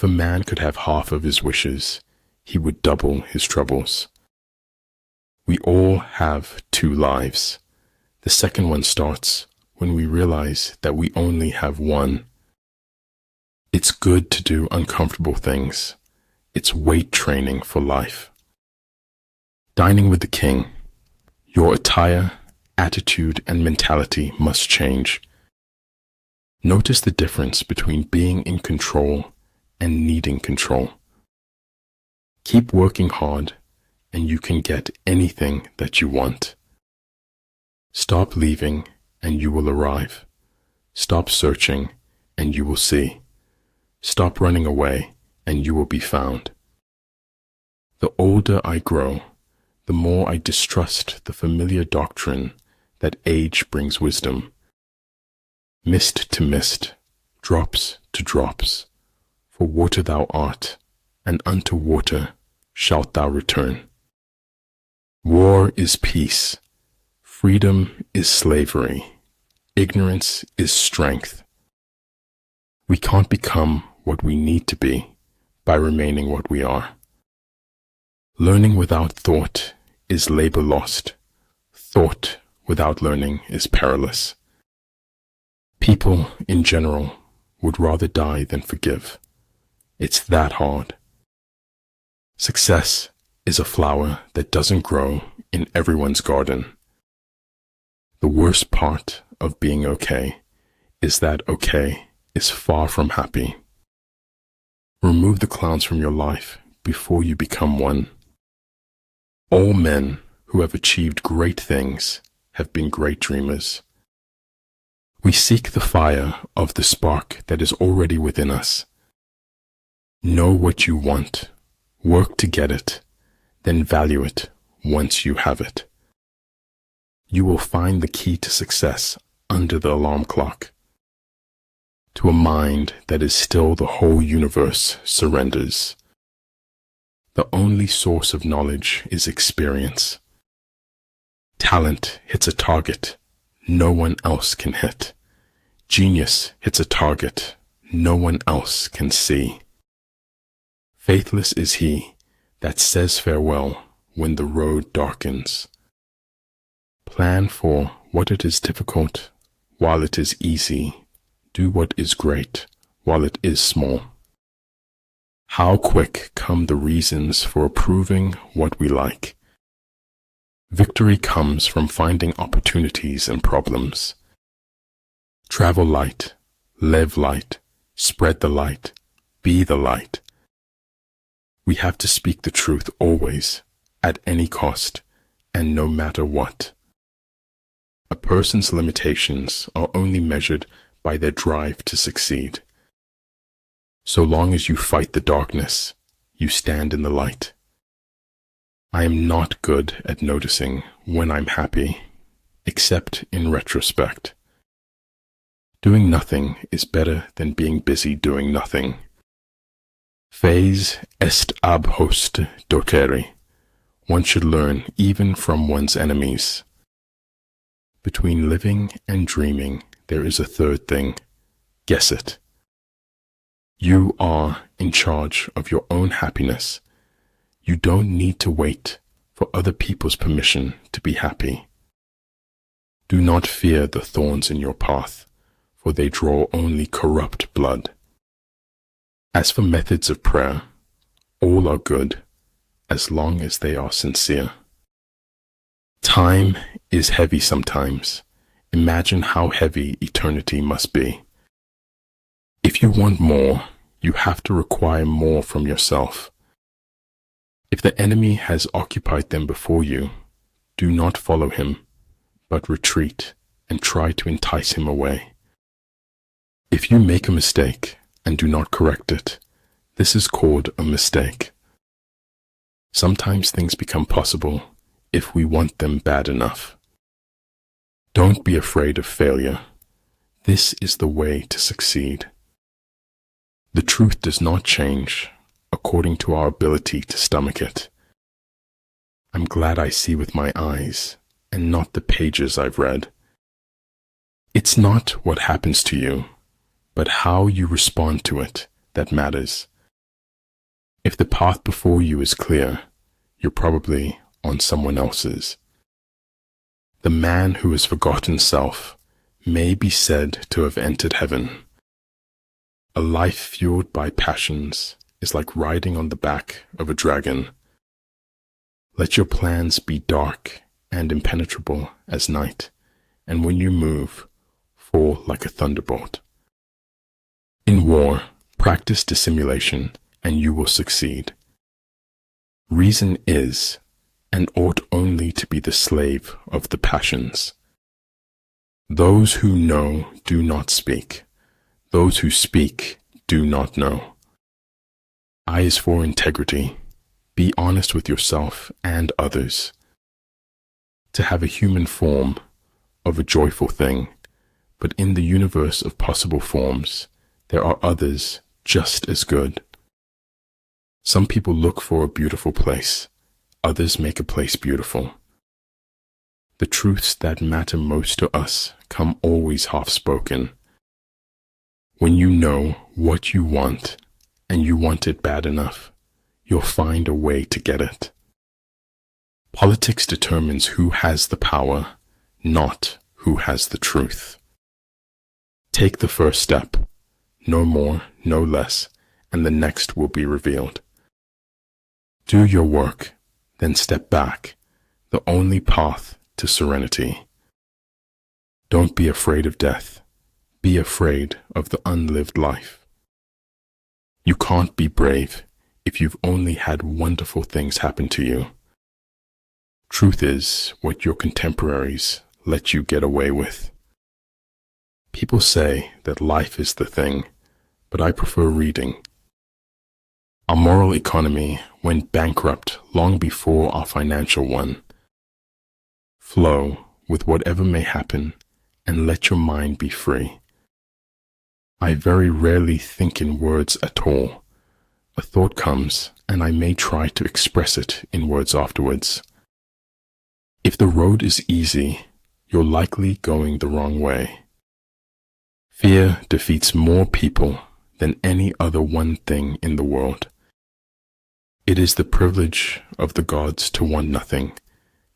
If a man could have half of his wishes, he would double his troubles. We all have two lives. The second one starts when we realize that we only have one. It's good to do uncomfortable things. It's weight training for life. Dining with the king. Your attire, attitude, and mentality must change. Notice the difference between being in control and needing control. Keep working hard, and you can get anything that you want. Stop leaving, and you will arrive. Stop searching, and you will see. Stop running away, and you will be found. The older I grow, the more I distrust the familiar doctrine that age brings wisdom. Mist to mist, drops to drops, for water thou art, and unto water shalt thou return. War is peace, freedom is slavery, ignorance is strength. We can't become what we need to be by remaining what we are. Learning without thought is labor lost. Thought without learning is perilous. People, in general, would rather die than forgive. It's that hard. Success is a flower that doesn't grow in everyone's garden. The worst part of being okay is that okay is far from happy. Remove the clowns from your life before you become one. All men who have achieved great things have been great dreamers. We seek the fire of the spark that is already within us. Know what you want, work to get it, then value it once you have it. You will find the key to success under the alarm clock. To a mind that is still, the whole universe surrenders. The only source of knowledge is experience. Talent hits a target no one else can hit. Genius hits a target no one else can see. Faithless is he that says farewell when the road darkens. Plan for what it is difficult while it is easy. Do what is great while it is small. How quick come the reasons for approving what we like. Victory comes from finding opportunities and problems. Travel light, live light, spread the light, be the light. We have to speak the truth always, at any cost, and no matter what. A person's limitations are only measured by their drive to succeed. So long as you fight the darkness, you stand in the light. I am not good at noticing when I'm happy, except in retrospect. Doing nothing is better than being busy doing nothing. Fez est ab host docere. One should learn even from one's enemies. Between living and dreaming, there is a third thing. Guess it. You are in charge of your own happiness. You don't need to wait for other people's permission to be happy. Do not fear the thorns in your path, for they draw only corrupt blood. As for methods of prayer, all are good, as long as they are sincere. Time is heavy sometimes. Imagine how heavy eternity must be. If you want more, you have to require more from yourself. If the enemy has occupied them before you, do not follow him, but retreat and try to entice him away. If you make a mistake and do not correct it, this is called a mistake. Sometimes things become possible if we want them bad enough. Don't be afraid of failure. This is the way to succeed. The truth does not change according to our ability to stomach it. I'm glad I see with my eyes and not the pages I've read. It's not what happens to you, but how you respond to it that matters. If the path before you is clear, you're probably on someone else's. The man who has forgotten self may be said to have entered heaven. A life fueled by passions is like riding on the back of a dragon. Let your plans be dark and impenetrable as night, and when you move, fall like a thunderbolt. In war, practice dissimulation, and you will succeed. Reason is, and ought only to be the slave of the passions. Those who know do not speak. Those who speak do not know. I is for integrity. Be honest with yourself and others. To have a human form of a joyful thing, but in the universe of possible forms, there are others just as good. Some people look for a beautiful place. Others make a place beautiful. The truths that matter most to us come always half-spoken. When you know what you want, and you want it bad enough, you'll find a way to get it. Politics determines who has the power, not who has the truth. Take the first step, no more, no less, and the next will be revealed. Do your work, then step back, the only path to serenity. Don't be afraid of death. Be afraid of the unlived life. You can't be brave if you've only had wonderful things happen to you. Truth is what your contemporaries let you get away with. People say that life is the thing, but I prefer reading. Our moral economy went bankrupt long before our financial one. Flow with whatever may happen and let your mind be free. I very rarely think in words at all. A thought comes and I may try to express it in words afterwards. If the road is easy, you're likely going the wrong way. Fear defeats more people than any other one thing in the world. It is the privilege of the gods to want nothing,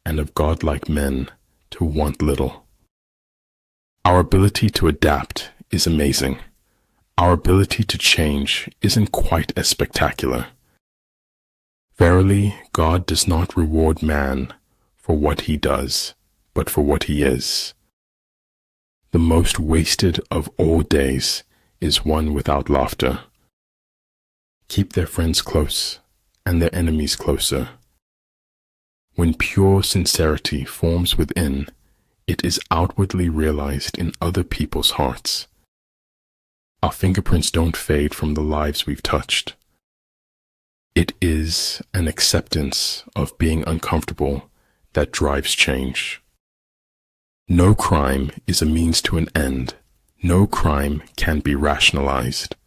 and of godlike men to want little. Our ability to adapt is amazing. Our ability to change isn't quite as spectacular. Verily, God does not reward man for what he does, but for what he is. The most wasted of all days is one without laughter. Keep their friends close and their enemies closer. When pure sincerity forms within, it is outwardly realized in other people's hearts. Our fingerprints don't fade from the lives we've touched. It is an acceptance of being uncomfortable that drives change. No crime is a means to an end. No crime can be rationalized.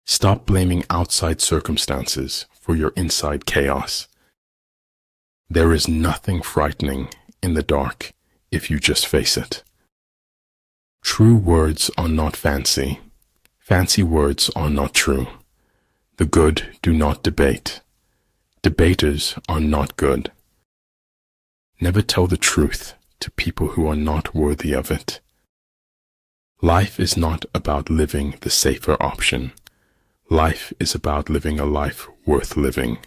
Stop blaming outside circumstances for your inside chaos. There is nothing frightening in the dark if you just face it. True words are not fancy. Fancy words are not true. The good do not debate. Debaters are not good. Never tell the truth to people who are not worthy of it. Life is not about living the safer option. Life is about living a life worth living.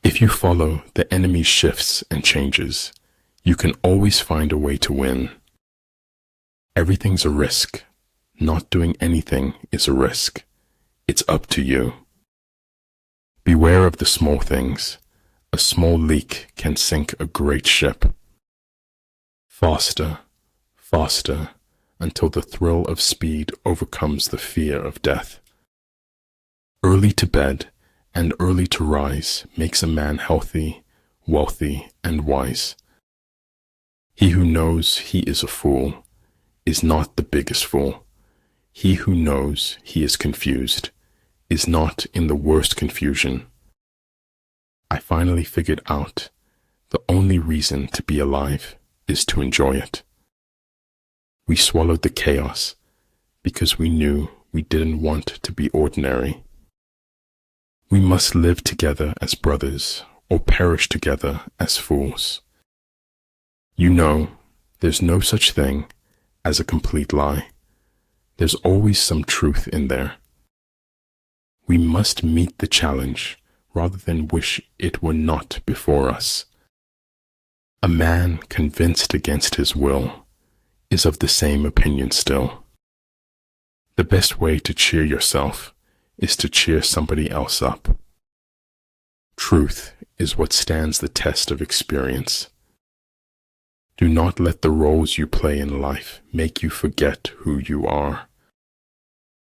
If you follow the enemy's shifts and changes, you can always find a way to win. Everything's a risk. Not doing anything is a risk. It's up to you. Beware of the small things. A small leak can sink a great ship. Faster, faster, until the thrill of speed overcomes the fear of death. Early to bed and early to rise makes a man healthy, wealthy, and wise. He who knows he is a fool is not the biggest fool. He who knows he is confused is not in the worst confusion. I finally figured out the only reason to be alive is to enjoy it. We swallowed the chaos because we knew we didn't want to be ordinary. We must live together as brothers, or perish together as fools. You know, there's no such thing as a complete lie. There's always some truth in there. We must meet the challenge rather than wish it were not before us. A man convinced against his will is of the same opinion still. The best way to cheer yourself is to cheer somebody else up. Truth is what stands the test of experience. Do not let the roles you play in life make you forget who you are.